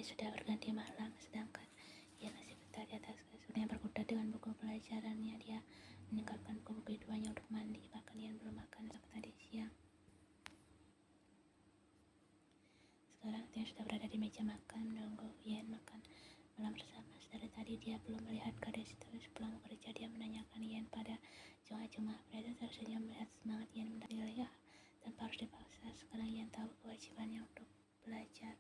sudah berganti malam, sedangkan ia masih betah di atas kasur yang berkutat dengan buku pelajarannya. Dia meninggalkan buku-buku keduanya untuk mandi, bahkan Ian belum makan sampai tadi siang. Sekarang Theo sudah berada di meja makan, menunggu Ian makan malam bersama. Dari tadi dia belum melihat gadis itu. Sepulang bekerja, dia menanyakan Ian pada jemaah-jemaah. Pria itu tersenyum melihat semangat Ian menilai tanpa harus dipaksa. Sekarang Ian tahu kewajibannya untuk belajar.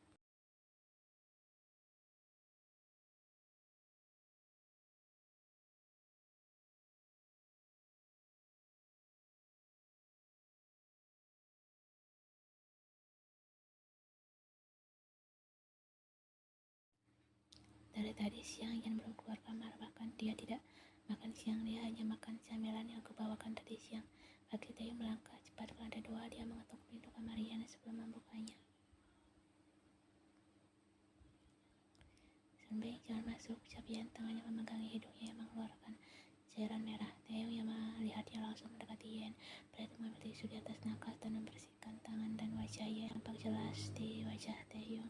Dari tadi siang Ian belum keluar kamar, bahkan dia tidak makan siang. Dia hanya makan camilan yang aku bawakan tadi siang. Pagi Theo melangkah cepat ke lantai 2. Dia mengetuk pintu kamar Ian sebelum membukanya. "Sunbeam, jangan masuk," ucap Ian. Tangannya memegangi hidungnya yang mengeluarkan cairan merah. Theo yang melihatnya langsung mendekati Ian. Pria itu mengambil tisu di atas nakas dan membersihkan tangan dan wajah Ian. Tampak jelas di wajah Theo.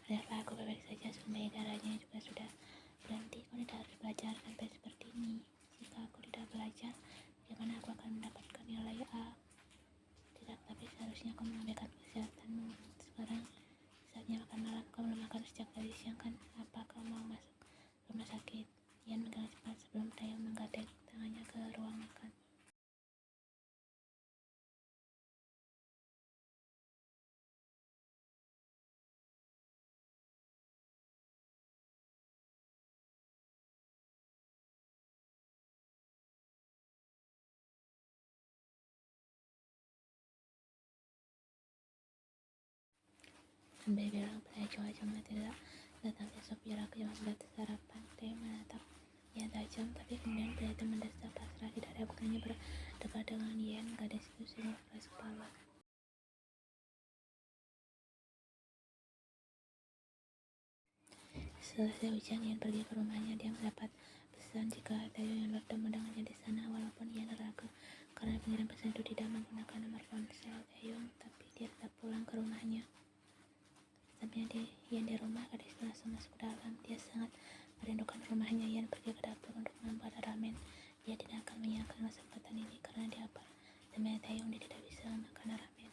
"Lihatlah, aku baik-baik saja, Sunbeam. Darahnya juga sudah berhenti. Kau tidak harus belajar sampai seperti ini. Jika aku tidak belajar, bagaimana aku akan mendapatkan nilai A? Tidak, tapi seharusnya kau mengabaikan kesehatanmu. Sekarang saatnya makan malam. Kau belum makan sejak tadi siang kan? Apa kau mau masuk rumah sakit?" Ian menggerak cepat sebelum Theo menggadek tangannya ke ruang makan. Sunbeam bilang pada jemaah tidak datang besok, biar aku yang membuat sarapan. Theo menatap Ian tajam, tapi kemudian pria itu mendesak pasrah. Tidak ada gunanya berdebat dengan Ian. Gadis itu sungguh keras kepala. Selesai ujian, Ian pergi ke rumahnya. Dia mendapat pesan jika Theo yang bertemu dengannya di sana. Walaupun Ian ragu karena pengirim pesan itu tidak menggunakan nomor ponsel Theo, tapi dia tetap pulang ke rumahnya. Sampainya Ian di rumah, gadis itu langsung masuk ke dalam. Dia sangat merindukan rumahnya. Ian pergi ke dapur untuk membuat ramen. Dia tidak akan menyia-nyiakan kesempatan ini karena dia demi Theo dia tidak bisa makan ramen.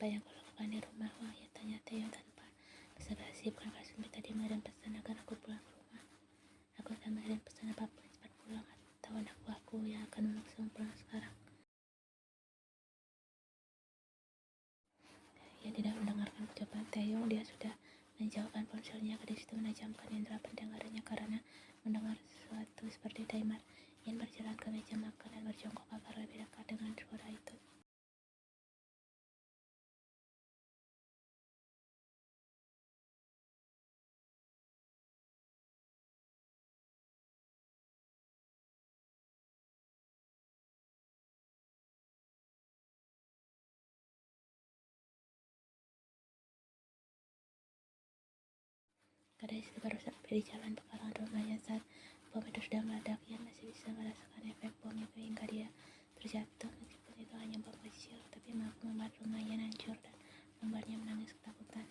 "Apa yang kau lakukan di rumah, Wang?" Ia tanya Theo tanpa basa-basi. "Bukankah Sunbeam tadi mengirim pesan agar aku pulang ke rumah?" "Aku akan mengirim pesan apapun, cepat pulang atau anak buahku yang akan memaksamu pulang sekarang." Ia tidak mendengarkan ucapan Theo. Dia sudah menjauhkan ponselnya. Gadis itu menajamkan indera pendengarannya karena mendengar sesuatu seperti timer. Ian berjalan ke meja makan dan berjongkok agar lebih dekat dengan suara itu. Gadis itu baru sampai di jalan pekarangan rumahnya saat bom itu sudah meledak. Ian masih bisa merasakan efek bom itu hingga dia terjatuh. Meskipun itu hanya bom kecil, tapi mampu membuat rumah Ian hancur dan membuatnya menangis ketakutan.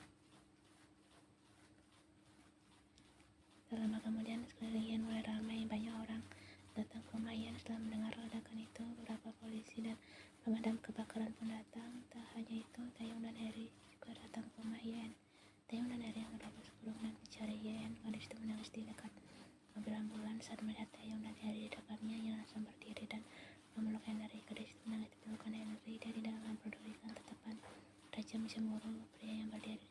Tak lama kemudian, sekeliling Ian mulai ramai. Banyak orang datang ke rumah Ian setelah mendengar ledakan itu. Beberapa polisi dan pemadam kebakaran pun datang. Tak hanya itu, Taeyong dan Harry juga datang ke rumah Ian. Taeyong dan Harry yang berlapis kurung dan mencari Ian. Gadis itu menangis di dekat mobil ambulans. Saat melihat Taeyong dan Harry di dekatnya, Ian langsung berdiri dan memeluk Henry. Gadis itu menangis di pelukan Henry. Dia tidak akan pedulikan tatapan tajam cemburu pria yang berdiri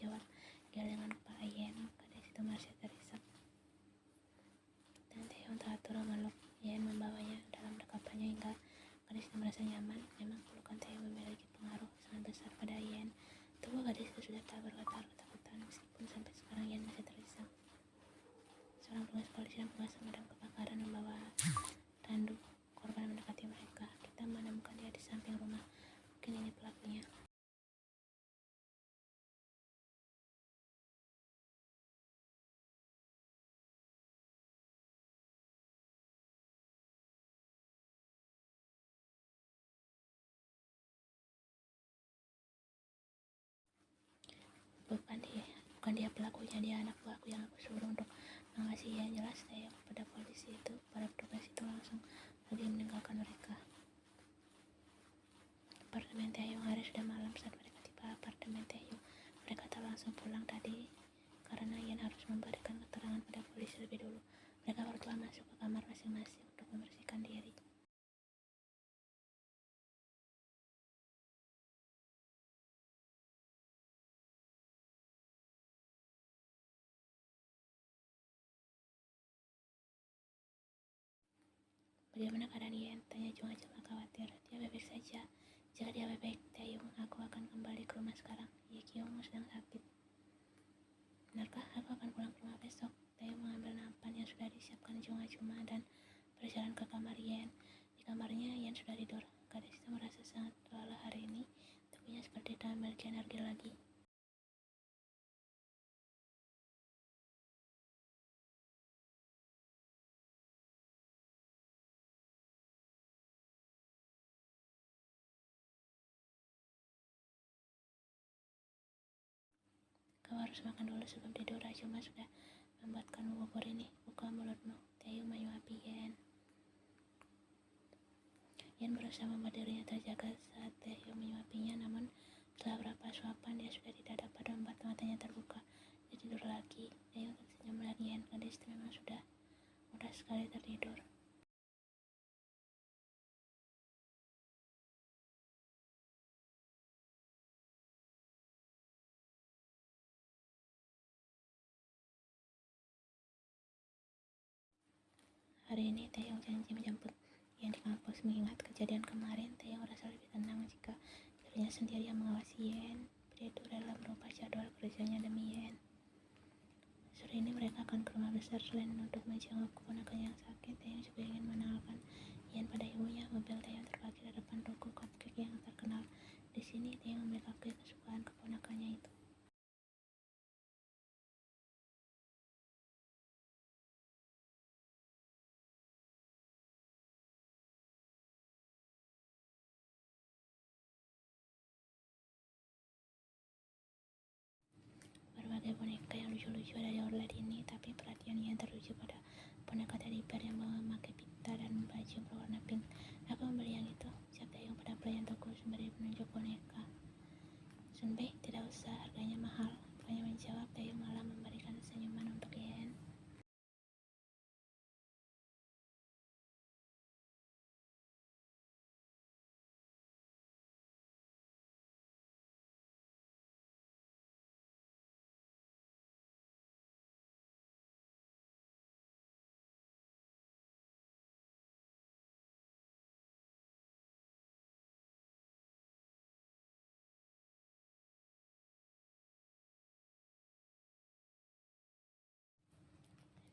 jawab Gil dengan kepala Yen. Gadis itu merasa terisak, dan Taeyong teratur memeluk Yen, membawanya dalam dekapannya hingga gadis itu merasa nyaman. Memang pelukan Taeyong memiliki pengaruh sangat besar pada Yen. Tubuh gadis itu sudah tak bergetar ketakutan, meskipun sampai sekarang Yen masih terisak. Seorang petugas polisi dan petugas pemadam kebakaran membawa tandu korban mendekati mereka. Kita menemukan dia di samping rumah. Mungkin ini pelakunya. Bukan dia pelakunya, dia anak buahku yang aku suruh untuk mengawasi Yen. Jelas Taeyong kepada polisi itu. Para petugas itu langsung pergi meninggalkan mereka. Apartemen Taeyong. Hari sudah malam saat mereka tiba apartemen Taeyong. Mereka tak langsung pulang tadi karena Yen harus memberikan keterangan pada polisi lebih dulu. Mereka baru telah masuk ke kamar masing-masing untuk membersihkan diri. Bagaimana keadaan Yen? Tanya Jung Ajuma khawatir. Dia baik-baik saja. Jika dia baik-baik, Taeyong, aku akan kembali ke rumah sekarang. Ye Kyung sedang sakit. Benarkah aku akan pulang ke rumah besok? Taeyong mengambil nampan yang sudah disiapkan Jung Ajuma dan berjalan ke kamar Yen. Di kamarnya Yen sudah tidur. Gadis itu merasa sangat lelah hari ini. Tubuhnya seperti tak memiliki energi lagi. Kau harus makan dulu sebelum tidur. Ajuma sudah membuatkan bubur ini. Buka mulutmu. Taeyong menyuapi Yen. Yen berusaha membuat dirinya terjaga saat Taeyong menyuapinya, namun setelah beberapa suapan dia sudah tidak dapat membuat matanya terbuka. Dia tidur lagi. Taeyong tersenyum melihat Yen. Gadis itu memang sudah mudah sekali tertidur. Hari ini Taeyong janji menjemput Yen di kampus. Mengingat kejadian kemarin, Taeyong merasa lebih tenang jika dirinya sendiri yang mengawasi Yen. Dia itu rela merubah jadwal kerjanya demi Yen. Sore ini mereka akan ke rumah besar. Selain untuk menjenguk keponakannya yang sakit, Taeyong juga ingin mengenalkan Yen pada ibunya. Mobil Taeyong terparkir di depan toko cupcake yang terkenal. Di sini Taeyong membeli cupcake kesukaan keponakannya itu. Berbagai boneka yang lucu-lucu ada di outlet ini, tapi perhatian Yen tertuju pada boneka teddy bear yang memakai pita dan baju berwarna pink. Aku membeli yang itu, ucap Taeyong pada pelayan toko sembari menunjuk boneka. Sunbae, tidak usah, harganya mahal. Bukannya menjawab, Taeyong malah memberikan senyuman untuk Yen.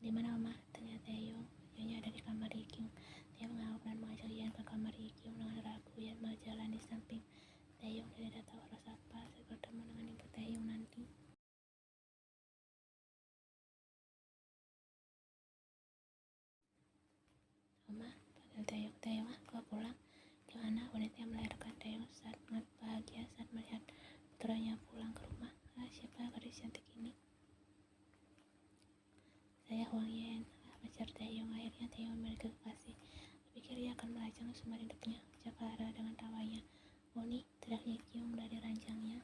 Di mana Oma? Tanya Taeyong. Nyonya ada di kamar Ye Kyung. Dia mengangguk dan mengajak Yen ke kamar Ye Kyung dengan ragu. Yen berjalan di samping Taeyong. Dia tidak tahu harus apa saat bertemu dengan ibu Taeyong nanti. Oma, panggil Taeyong. Taeyong, kau pulang? Gimana? Wanita yang melahirkan Taeyong sangat bahagia saat melihat putranya pulang ke rumah. Siapa gadis cantik ini? Saya Huang Yen, pacar Taeyong. Akhirnya Taeyong memiliki kekasih. Kupikir ia akan melajang seumur hidupnya, ucap Clara dengan tawanya. Oni, teriak Ye Kyung dari ranjangnya.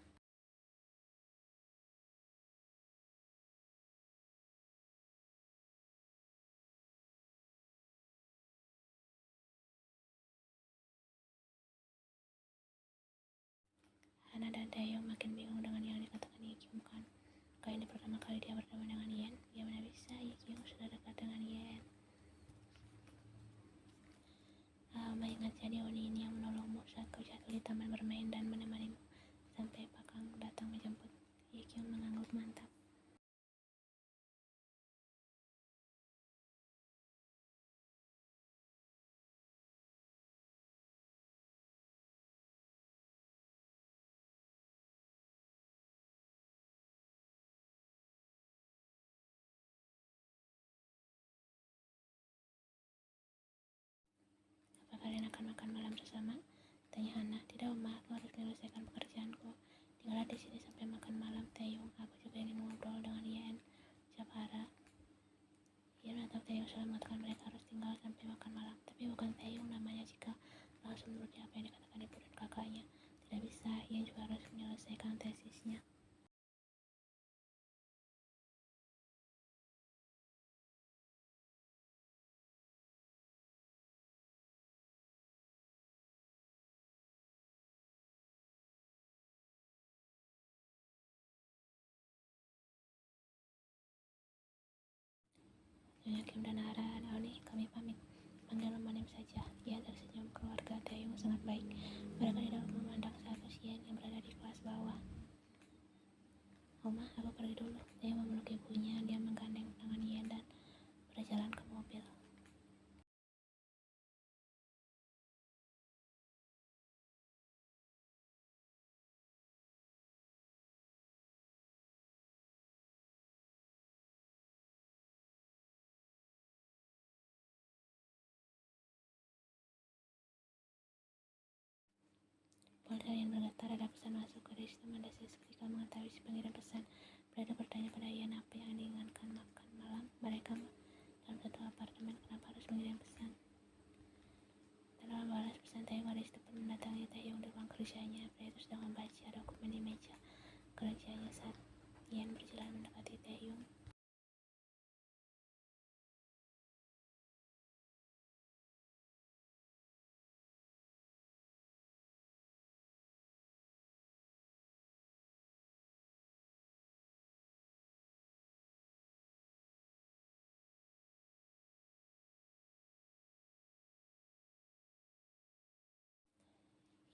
Hana dan Taeyong makin bingung dengan yang dikatakan Ye Kyung kan. ini pertama kali dia bertemu dengan Yen? Bagaimana bisa Ye Kyung sudah dekat dengan Yen? Oma ingat jadi Oni ini yang menolongmu saat kau jatuh di taman bermain dan menemanimu sampai Pakang datang menjemput. Ye Kyung mengangguk mantap. Apa kalian akan makan malam bersama? Tanya Hana. Tidak Oma, aku harus menyelesaikan pekerjaanku. Tinggallah di sini sampai makan malam, Taeyong. Aku juga ingin ngobrol dengan Yen. Ucap Hara. Yen atau Taeyong selalu mengatakan mereka harus tinggal sampai makan malam. Tapi bukan Taeyong namanya jika langsung menuruti apa yang dikatakan ibu dan kakaknya. Tidak bisa, Yen juga harus menyelesaikan tesisnya. Nyonya Kim dan Hara dan Oni, kami pamit. Panggil Manim saja. Ia tersenyum. Keluarga Taeyong sangat baik. Mereka tidak memandang status Yen yang berada di kelas bawah. Oma, aku pergi dulu. Taeyong memeluk ibunya. Dia menggandeng tangan Yen dan berjalan ke mobil. Ponsel Yen bergetar. Ada pesan masuk. Gadis teman seketika mengetahui si pengirim pesan. Berada bertanya pada Yen apa yang diinginkan makan malam. Mereka dalam satu apartemen. Kenapa harus mengirim pesan? Dalam membalas pesan Taeyong, gadis tepat mendatangi Taeyong di ruang kerjanya. Pria itu sedang membaca dokumen di meja kerjanya saat Yen berjalan mendekati Taeyong.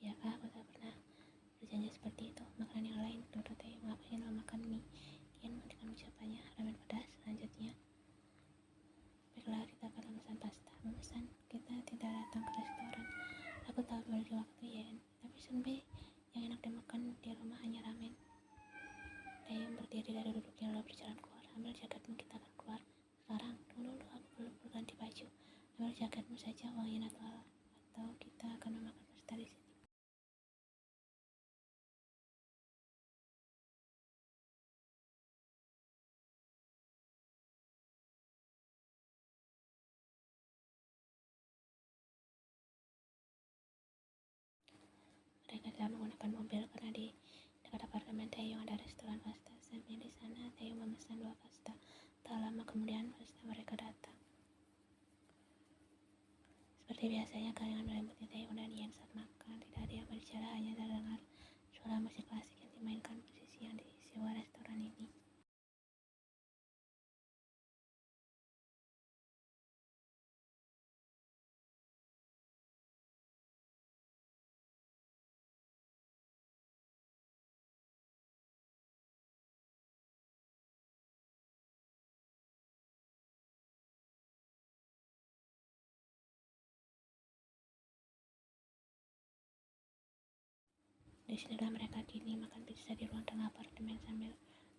Ya kak, aku tak pernah berjanji seperti itu. Makanan yang lain, tutur Taeyong. Aku ingin memakan mie. Yen menghentikan ucapannya. Ramen pedas. Selanjutnya, baiklah kita akan memesan pasta. Memesan, kita tidak datang ke restoran. Aku tahu memiliki waktu Yen, tapi Sunbae yang enak dimakan di rumah hanya ramen. Taeyong berdiri dari duduknya lalu berjalan keluar. Ambil jaketmu, kita akan keluar. Sekarang, tunggu dulu, aku belum berganti baju. Ambil jaketmu saja, uang Yen atau kita akan memakan pasta di sini. Mereka tidak menggunakan mobil karena di dekat apartemen Taeyong ada restoran pasta. Sampai di sana, Taeyong memesan 2 pasta. Tak lama kemudian, pasta mereka datang. Seperti biasanya, kalangan menyelimuti Taeyong dan Yen saat makan. Tidak ada yang berbicara, hanya terdengar suara musik klasik yang dimainkan musisi yang disewa restoran ini. Disinilah mereka kini makan pizza di ruang tengah apartemen sambil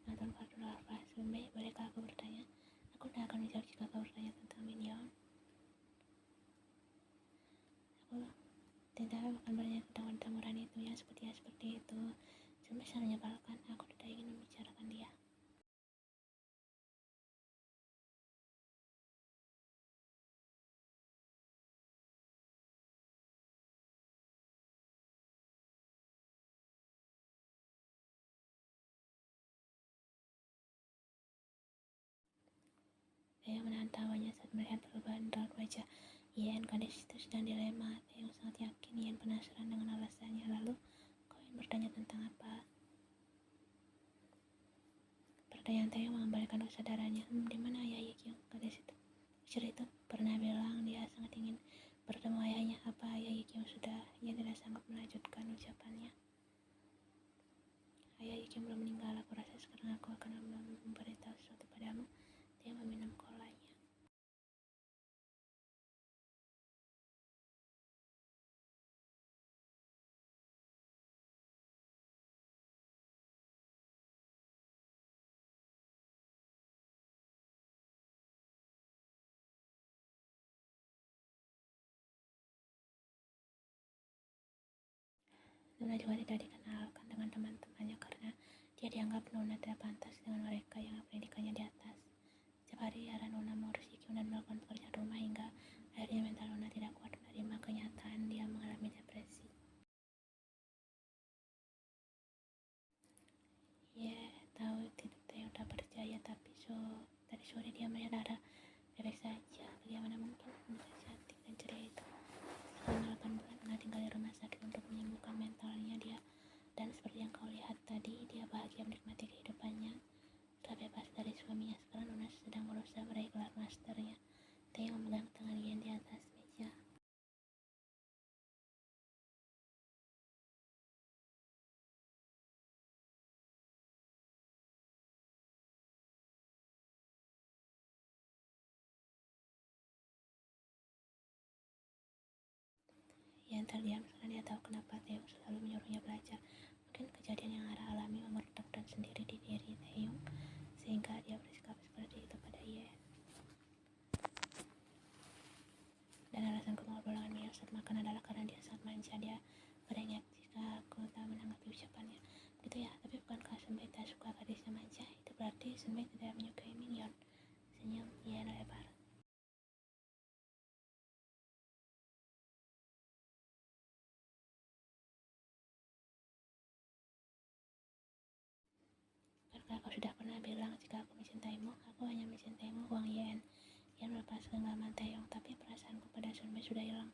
nonton kartun larva. Sunbae, bolehkah aku bertanya? Aku tidak akan menjawab jika kau bertanya tentang Minion. Aku tidak akan bertanya tentang wanita murah itu yang seperti itu. Sunbae sangat menyebalkan. Aku tidak ingin membicarakan dia. Taeyong menahan tawanya saat melihat perubahan raut wajah Yen. Gadis itu sedang dilema. Taeyong sangat yakin Yen penasaran dengan alasannya. Lalu, kau ingin bertanya tentang apa? kesadarannya. Di mana ayah Yekyung? Gadis itu, kecil itu, pernah bilang dia sangat ingin bertemu ayahnya. Apa ayah Yekyung sudah? Ia tidak sanggup melanjutkan ucapannya. Ayah Yekyung belum meninggal. Aku rasa sekarang aku akan memberitahu sesuatu padamu. Dia meminum kolanya. Nuna juga tidak dikenalkan dengan teman-temannya karena dia dianggap Nuna tidak pantas dengan mereka yang pendidikannya di atas. Setiap hari Yara Nuna mengurus Yekyung dan melakukan pekerjaan rumah hingga akhirnya mental Nuna tidak kuat menerima kenyataan dia mengalami depresi. Ya, tahu tidak Taeyong tak percaya, tapi tadi sore dia melihat Rara bebek saja. Bagaimana mungkin wanita cantik dan ceria itu selama 8 bulan pernah tinggal di rumah sakit untuk menyembuhkan mentalnya dia. Dan seperti yang kau lihat tadi, dia bahagia menikmati kehidupannya setelah bebas dari suaminya. Sekarang Nuna sedang berusaha meraih gelar masternya. Taeyong memegang tangan Yen di atas meja. Yen terdiam karena dia tahu kenapa Taeyong selalu menyuruhnya belajar. Mungkin kejadian yang Rara alami meledakkan sendiri di diri Taeyong sehingga dia bersikap seperti itu pada Yen. Dan alasanku mengobrol dengan Mio saat makan adalah karena dia sangat manja. Dia beringat jika aku tak menanggapi ucapannya. Begitu ya, tapi bukankah Sunbae tak suka gadisnya manja? Itu berarti Sunbae tidak menyukai Minyeon. Senyum Yen lebar. Bukankah kau sudah pernah bilang jika aku mencintaimu? Aku hanya mencintaimu, Huang Yen. Yen melepas genggaman Taeyong, tapi perasaanku pada Sunbae sudah hilang.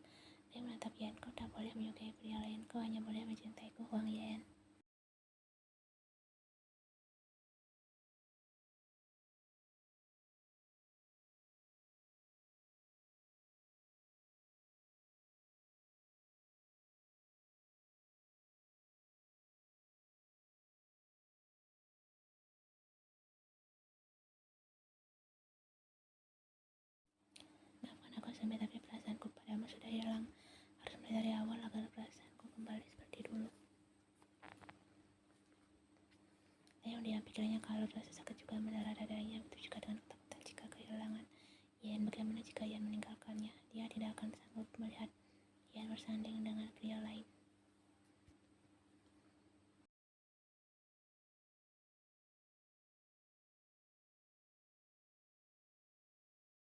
Dia menatap Yen. Kau tak boleh menyukai pria lain. Kau hanya boleh mencintaiku, Huang Yen. Maafkan aku Sunbae, tapi perasaanku padamu sudah hilang. Harus mulai dari awal agar perasaanku kembali seperti dulu. Taeyong diam, pikirannya kalau rasa sakit juga mendarah dadanya. Begitu juga dengan ketakutan jika kehilangan Yen. Bagaimana jika Yen meninggalkannya? Dia tidak akan sanggup melihat Yen bersanding dengan